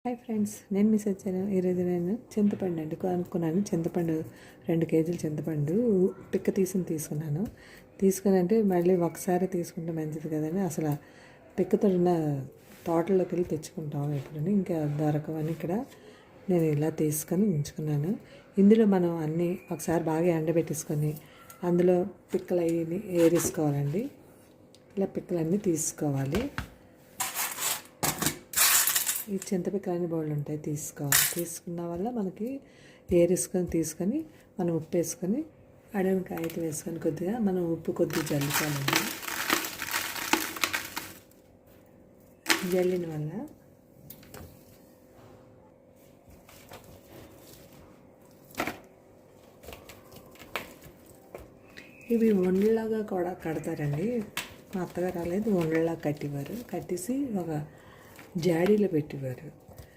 Hi friends, నేను miss వచ్చాను. ఈరోజు నేను చింతపండు అనుకున్నాను. చింతపండు 2 కేజీలు చింతపండు పిక్క తీసుకున్నాను. అంటే మళ్ళీ ఒకసారి తీసుకుంటే మంచిది కదండి. అసలు పిక్కతో ఉన్న తోటలోకి వెళ్ళి తెచ్చుకుంటాం ఎప్పుడని, ఇంకా దొరకవని ఇక్కడ నేను ఇలా తీసుకొని ఉంచుకున్నాను. ఇందులో మనం అన్నీ ఒకసారి బాగా ఎండబెట్టేసుకొని అందులో పిక్కలు అవి ఏరేసుకోవాలండి. ఇలా పిక్కలన్నీ తీసుకోవాలి. ఈ చింతపిక్కలన్నీ బౌళ్ళు ఉంటాయి, తీసుకున్న వల్ల మనకి తీసుకొని మనం ఉప్పు వేసుకొని అడవి కాయలు వేసుకొని కొద్దిగా మనం ఉప్పు కొద్దిగా జల్లుకోవాలండి. జల్లిన వల్ల ఇవి వండలాగా కూడా కడతారండి. మా అత్తగారు రాలేదు, వండలాగా కట్టేవారు. కట్టేసి ఒక జాడీలో పెట్టేవారు.